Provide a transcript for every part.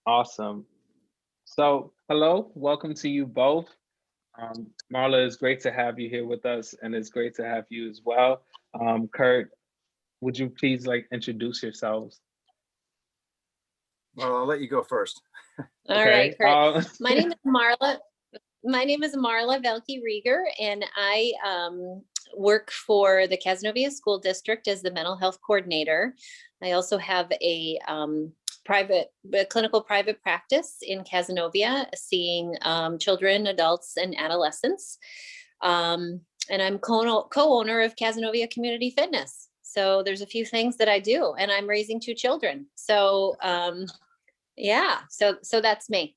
Awesome. So, hello, welcome to you both. Marla, it's great to have you here with us, and it's great to have you as well. Kurt, would you please introduce yourselves? Well, I'll let you go first. All right, Okay. Kurt. My name is Marla. My name is Marla Velky-Reger, and I work for the Cazenovia School District as the mental health coordinator. I also have a clinical private practice in Cazenovia, seeing children, adults, and adolescents. And I'm co-owner of Cazenovia Community Fitness. So there's a few things that I do, and I'm raising 2 children. So yeah, so that's me.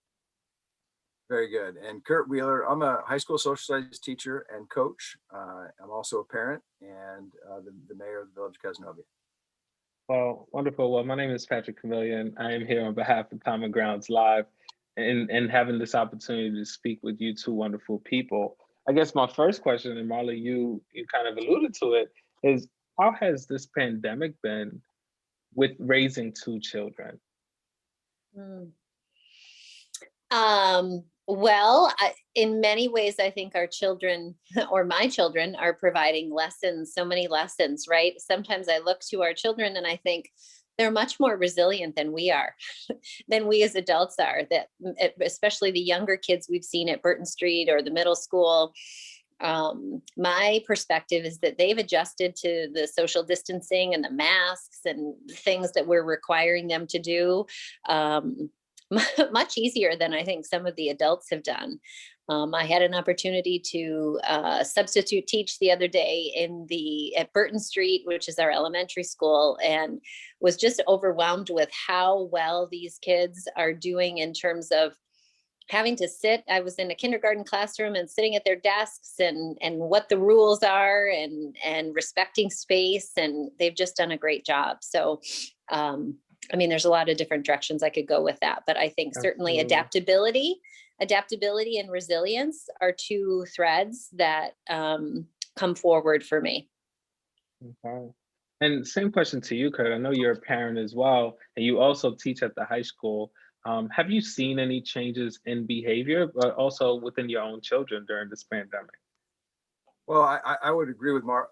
Very good. And Kurt Wheeler, I'm a high school social studies teacher and coach. I'm also a parent and the mayor of the Village of Cazenovia. Well, wonderful. Well, my name is Patrick Camillion. I am here on behalf of Common Grounds Live and having this opportunity to speak with you two wonderful people. I guess my first question, and Marla, you kind of alluded to it, is how has this pandemic been with raising 2 children? Well, in many ways, I think our children or my children are providing lessons, so many lessons, right? Sometimes I look to our children and I think they're much more resilient than we are, than we as adults are, that especially the younger kids we've seen at Burton Street or the middle school. My perspective is that they've adjusted to the social distancing and the masks and things that we're requiring them to do. Much easier than I think some of the adults have done. I had an opportunity to substitute teach the other day at Burton Street, which is our elementary school, and was just overwhelmed with how well these kids are doing in terms of having to sit. I was in a kindergarten classroom and sitting at their desks and what the rules are and respecting space, and they've just done a great job. So I mean, there's a lot of different directions I could go with that, but I think certainly adaptability and resilience are 2 threads that come forward for me. Okay. And same question to you, Kurt. I know you're a parent as well, and you also teach at the high school. Have you seen any changes in behavior, but also within your own children during this pandemic? Well, I would agree with Marla.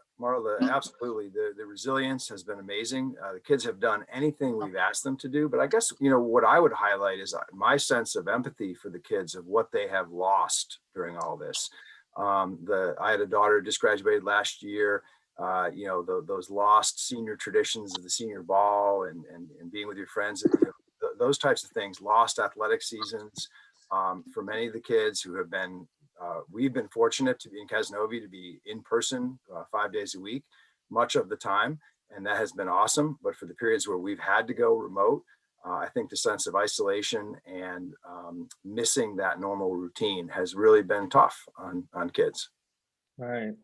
Absolutely. The resilience has been amazing. The kids have done anything we've asked them to do. But I guess, what I would highlight is my sense of empathy for the kids of what they have lost during all this. I had a daughter who just graduated last year. Those lost senior traditions of the senior ball and being with your friends, those types of things, lost athletic seasons for many of the kids who have been. We've been fortunate to be in Cazenovia, to be in person 5 days a week, much of the time, and that has been awesome. But for the periods where we've had to go remote, I think the sense of isolation and missing that normal routine has really been tough on kids. Right.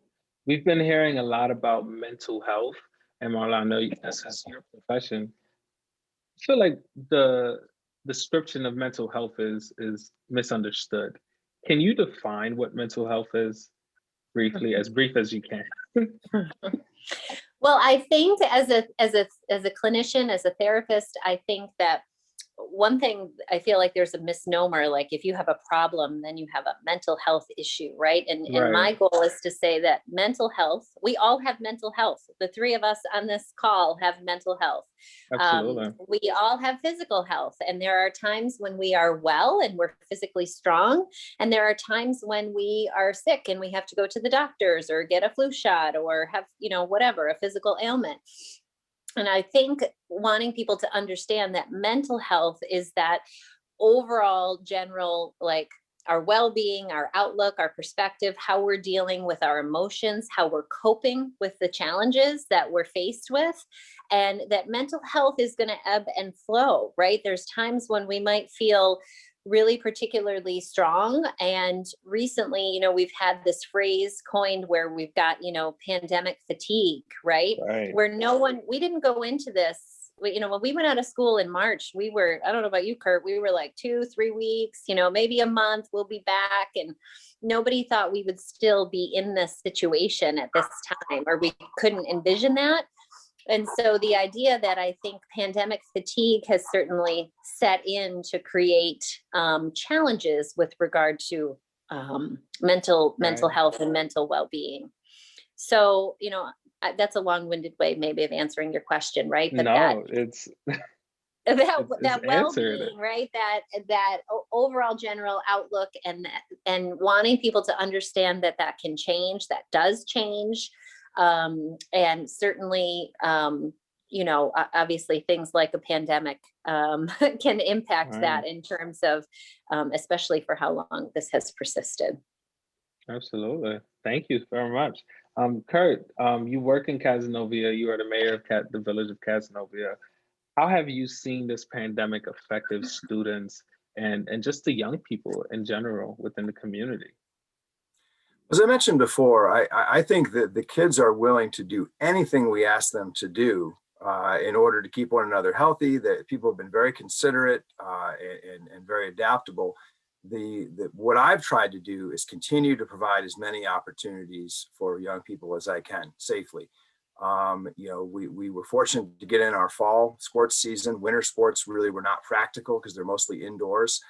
We've been hearing a lot about mental health, and Marla, I know this is your profession. I feel like the description of mental health is misunderstood. Can you define what mental health is briefly, as brief as you can? Well, I think as a clinician, as a therapist, I think that one thing I feel like there's a misnomer, like if you have a problem, then you have a mental health issue, right? And my goal is to say that mental health, we all have mental health. The 3 of us on this call have mental health. Absolutely. We all have physical health, and there are times when we are well and we're physically strong, and there are times when we are sick and we have to go to the doctors or get a flu shot or have, whatever, a physical ailment. And I think wanting people to understand that mental health is that overall general, like our well-being, our outlook, our perspective, how we're dealing with our emotions, how we're coping with the challenges that we're faced with, and that mental health is going to ebb and flow, right? There's times when we might feel really particularly strong. And recently, we've had this phrase coined where we've got, pandemic fatigue, right? Where we didn't go into this. When we went out of school in March, we were, I don't know about you, Kurt, we were like 2-3 weeks, maybe a month, we'll be back. And nobody thought we would still be in this situation at this time, or we couldn't envision that. And so the idea that I think pandemic fatigue has certainly set in to create challenges with regard to mental health and mental well-being. So, that's a long-winded way maybe of answering your question, right? But No, it's that answered. well-being, right? That overall general outlook, and wanting people to understand that can change, that does change. And certainly, obviously things like a pandemic can impact Right. that in terms of, especially for how long this has persisted. Absolutely. Thank you very much. Kurt, you work in Cazenovia. You are the mayor of the Village of Cazenovia. How have you seen this pandemic affected students and just the young people in general within the community? As I mentioned before, I think that the kids are willing to do anything we ask them to do in order to keep one another healthy. That people have been very considerate and very adaptable. What I've tried to do is continue to provide as many opportunities for young people as I can safely. We were fortunate to get in our fall sports season. Winter sports really were not practical because they're mostly indoors.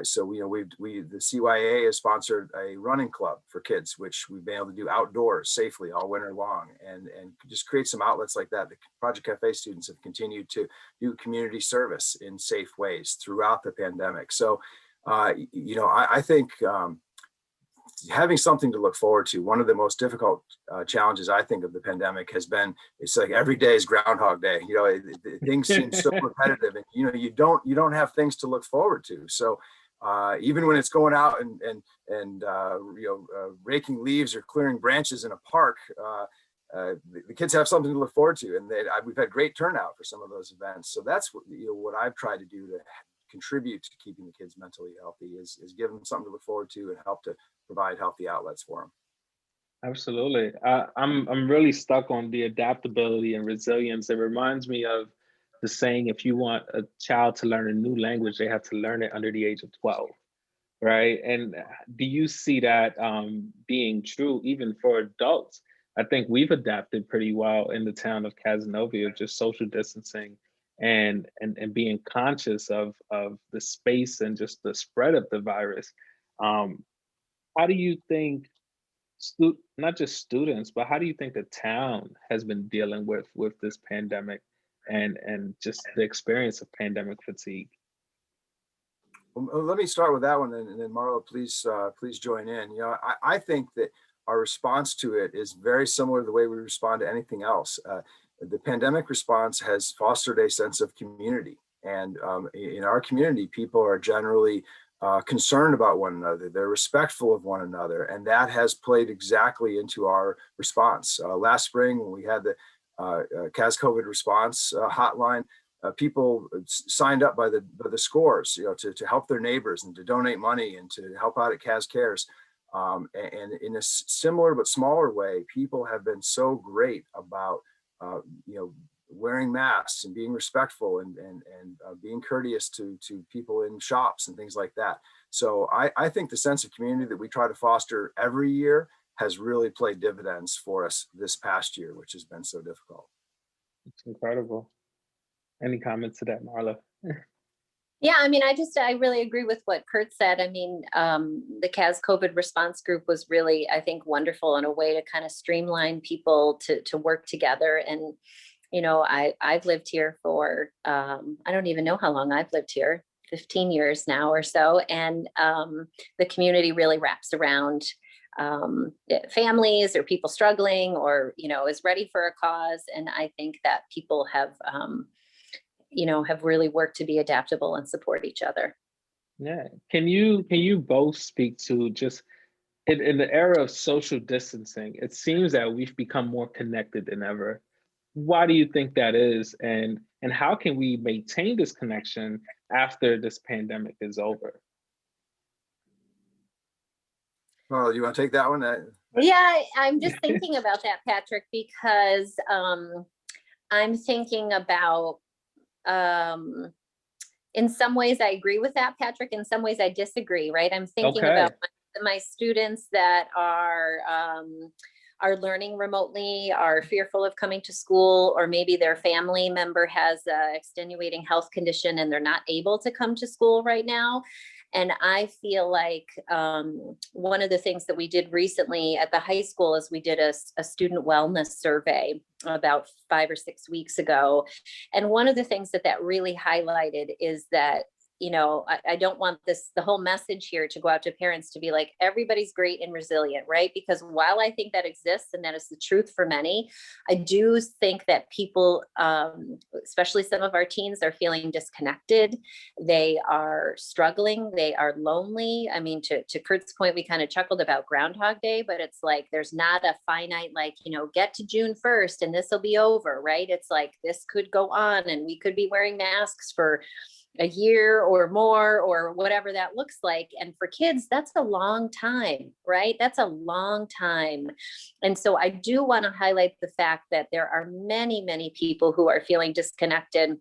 So the CYA has sponsored a running club for kids, which we've been able to do outdoors safely all winter long, and just create some outlets like that. The Project Cafe students have continued to do community service in safe ways throughout the pandemic. So, I think having something to look forward to. One of the most difficult challenges I think of the pandemic has been, it's like every day is Groundhog Day. Things seem so repetitive, and you don't have things to look forward to. So even when it's going out and raking leaves or clearing branches in a park, the kids have something to look forward to, and we've had great turnout for some of those events. So that's what I've tried to do to contribute to keeping the kids mentally healthy is give them something to look forward to and help to provide healthy outlets for them. Absolutely. I'm really stuck on the adaptability and resilience. It reminds me of the saying, if you want a child to learn a new language, they have to learn it under the age of 12, right? And do you see that being true even for adults? I think we've adapted pretty well in the town of Cazenovia, just social distancing and being conscious of the space and just the spread of the virus. How do you think not just students, but how do you think the town has been dealing with this pandemic and just the experience of pandemic fatigue? Well, let me start with that one, and then Marla, please join in. I think that our response to it is very similar to the way we respond to anything else. The pandemic response has fostered a sense of community, and in our community, people are generally concerned about one another. They're respectful of one another, and that has played exactly into our response. Last spring, when we had the CAS COVID response hotline, people signed up by the scores, to help their neighbors and to donate money and to help out at CAS Cares. And in a similar but smaller way, people have been so great about wearing masks and being respectful and being courteous to people in shops and things like that. So I think the sense of community that we try to foster every year has really played dividends for us this past year, which has been so difficult. It's incredible. Any comments to that, Marla? Yeah, I mean, I really agree with what Kurt said. I mean, the CAS COVID response group was really, I think, wonderful in a way to kind of streamline people to work together. And, I've lived here for, I don't even know how long I've lived here, 15 years now or so. And the community really wraps around families or people struggling or, is ready for a cause. And I think that people have really worked to be adaptable and support each other. Yeah. Can you both speak to just in the era of social distancing, it seems that we've become more connected than ever. Why do you think that is? And how can we maintain this connection after this pandemic is over? Marla, you want to take that one? Yeah, I'm just thinking about that, Patrick, because I'm thinking about, in some ways I agree with that, Patrick. In some ways I disagree, right? I'm thinking about my students that are are learning remotely, are fearful of coming to school, or maybe their family member has a extenuating health condition and they're not able to come to school right now. And I feel like one of the things that we did recently at the high school is we did a student wellness survey about 5 or 6 weeks ago. And one of the things that really highlighted is that, you know, I don't want the whole message here to go out to parents to be like, everybody's great and resilient, right? Because while I think that exists and that is the truth for many, I do think that people, especially some of our teens, are feeling disconnected. They are struggling. They are lonely. I mean, to Kurt's point, we kind of chuckled about Groundhog Day, but it's like, there's not a finite, like, you know, get to June 1st and this will be over, right? It's like, this could go on and we could be wearing masks for a year or more, or whatever that looks like. And for kids, that's a long time, right? That's a long time. And so I do want to highlight the fact that there are many, many people who are feeling disconnected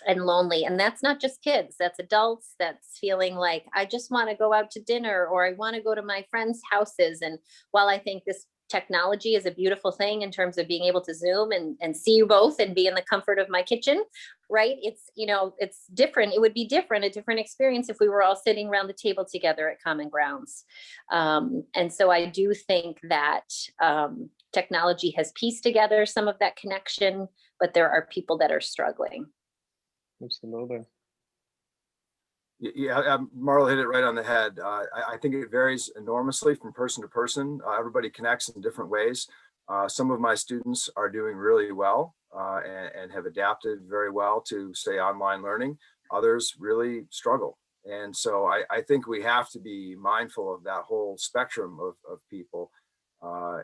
and lonely. And that's not just kids, that's adults that's feeling like, I just want to go out to dinner, or I want to go to my friends' houses. And while I think this technology is a beautiful thing in terms of being able to Zoom and see you both and be in the comfort of my kitchen, right? It's, you know, it's different. It would be different, a different experience if we were all sitting around the table together at Common Grounds. And so I do think that technology has pieced together some of that connection, but there are people that are struggling. Absolutely. Yeah, Marla hit it right on the head. I think it varies enormously from person to person. Everybody connects in different ways. Some of my students are doing really well and have adapted very well to, say, online learning. Others really struggle. And so I think we have to be mindful of that whole spectrum of people. I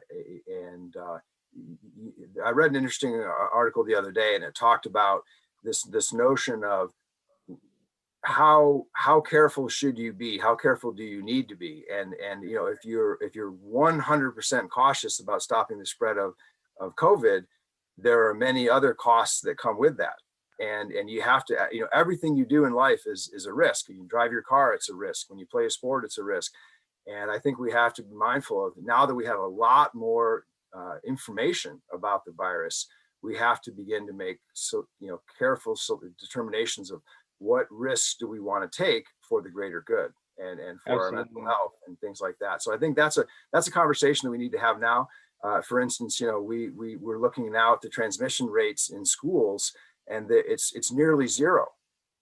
read an interesting article the other day, and it talked about this notion of how careful should you be? How careful do you need to be? And you know, if you're 100% cautious about stopping the spread of COVID, there are many other costs that come with that. And you have to, you know, everything you do in life is a risk. When you drive your car, it's a risk. When you play a sport, it's a risk. And I think we have to be mindful of, now that we have a lot more information about the virus, we have to begin to make careful determinations of what risks do we want to take for the greater good and for Absolutely. Our mental health and things like that. So I think that's a conversation that we need to have now. For instance, you know, we're looking now at the transmission rates in schools, and it's nearly zero.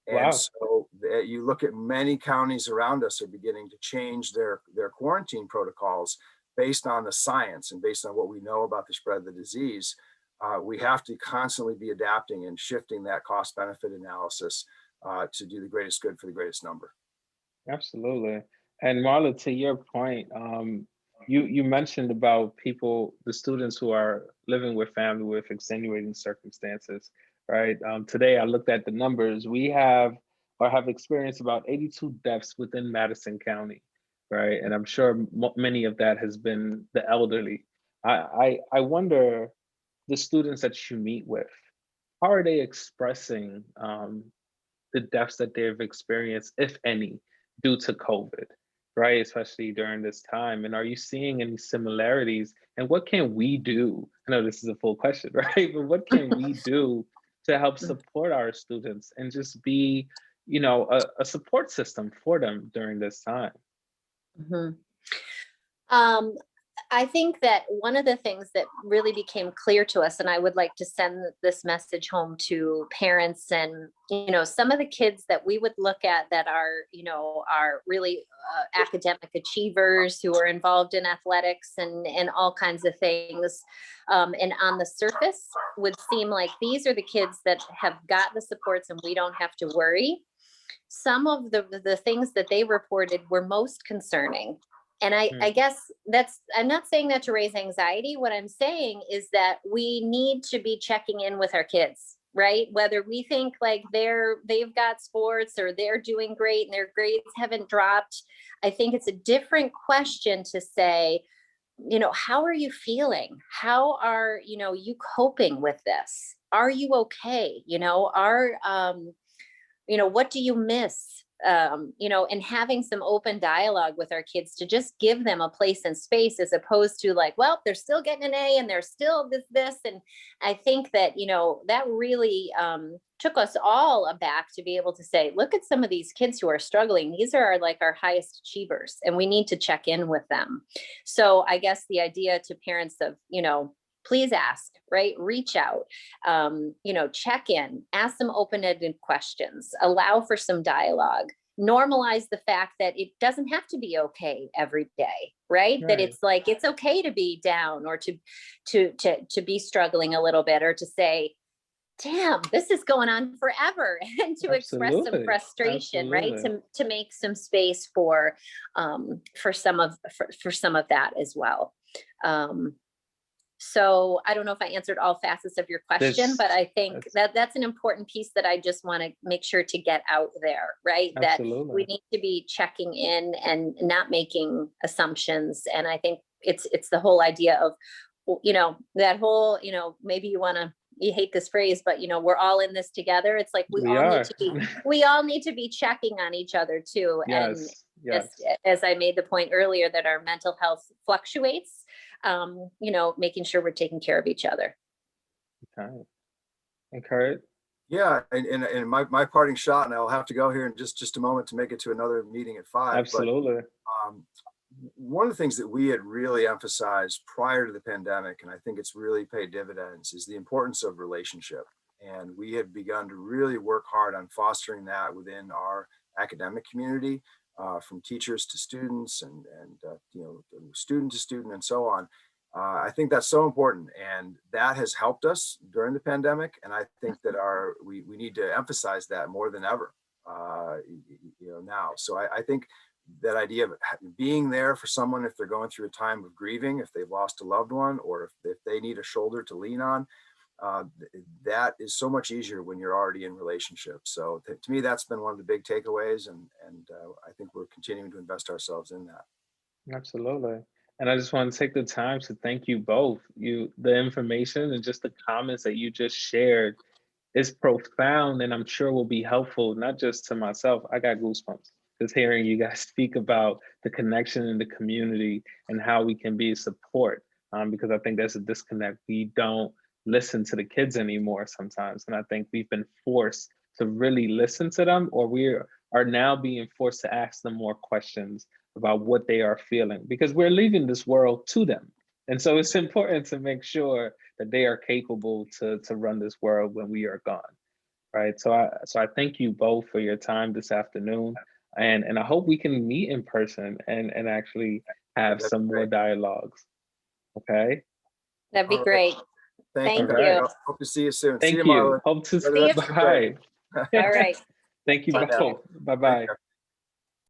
And wow. So you look at many counties around us are beginning to change their quarantine protocols based on the science and based on what we know about the spread of the disease. We have to constantly be adapting and shifting that cost benefit analysis to do the greatest good for the greatest number. Absolutely. And Marla, to your point, you mentioned about the students who are living with family with extenuating circumstances, right? Today, I looked at the numbers. We have experienced about 82 deaths within Madison County, right? And I'm sure many of that has been the elderly. I wonder, the students that you meet with, how are they expressing the deaths that they've experienced, if any, due to COVID, right? Especially during this time. And are you seeing any similarities? And what can we do? I know this is a full question, right? But what can we do to help support our students and just be, you know, a support system for them during this time? Mm-hmm. I think that one of the things that really became clear to us, and I would like to send this message home to parents and, you know, some of the kids that we would look at that are, you know, are really academic achievers who are involved in athletics and all kinds of things. And on the surface would seem like these are the kids that have got the supports and we don't have to worry. Some of the things that they reported were most concerning. And I guess I'm not saying that to raise anxiety. What I'm saying is that we need to be checking in with our kids, right? Whether we think like they've got sports or they're doing great and their grades haven't dropped. I think it's a different question to say, you know, how are you feeling? How are, you know, you coping with this? Are you okay? You know, you know, what do you miss? you know, and having some open dialogue with our kids to just give them a place and space, as opposed to like, well, they're still getting an A and they're still this. And I think that, you know, that really took us all aback to be able to say, look at some of these kids who are struggling. These are like our highest achievers, and we need to check in with them. So I guess the idea to parents of, you know, please ask, right? Reach out, you know, check in, ask some open-ended questions, allow for some dialogue, normalize the fact that it doesn't have to be okay every day, right? That it's like, it's okay to be down, or to be struggling a little bit, or to say, damn, this is going on forever, and to express some frustration, right? To make some space for some of that as well. So I don't know if I answered all facets of your question, but I think that's an important piece that I just want to make sure to get out there, right? That we need to be checking in and not making assumptions. And I think it's the whole idea of, you know, that whole, you know, maybe you hate this phrase, but, you know, we're all in this together. It's like we all need to be checking on each other too. And as I made the point earlier, that our mental health fluctuates, you know, making sure we're taking care of each other. Okay. And Kurt? Yeah, and my parting shot, and I'll have to go here in just a moment to make it to another meeting at 5. Absolutely. But, one of the things that we had really emphasized prior to the pandemic, and I think it's really paid dividends, is the importance of relationship. And we have begun to really work hard on fostering that within our academic community, from teachers to students, and you know, student to student, and so on. I think that's so important, and that has helped us during the pandemic. And I think that we need to emphasize that more than ever, you know, now. So I think that idea of being there for someone if they're going through a time of grieving, if they've lost a loved one, or if they need a shoulder to lean on, that is so much easier when you're already in relationships. So to me, that's been one of the big takeaways, and I think we're continuing to invest ourselves in that. Absolutely. And I just want to take the time to thank you both. The information and just the comments that you just shared is profound, and I'm sure will be helpful, not just to myself. I got goosebumps just hearing you guys speak about the connection in the community and how we can be a support, because I think there's a disconnect. We don't listen to the kids anymore sometimes, and I think we've been forced to really listen to them, or we are now being forced to ask them more questions about what they are feeling, because we're leaving this world to them. And so it's important to make sure that they are capable to run this world when we are gone, right? So I thank you both for your time this afternoon, and I hope we can meet in person and actually have some more dialogues. Okay. That'd be great. Thank you. Hope to see you soon. Thank See you, you. Marla. Hope to see you. Bye. All right. Thank you both. Bye-bye.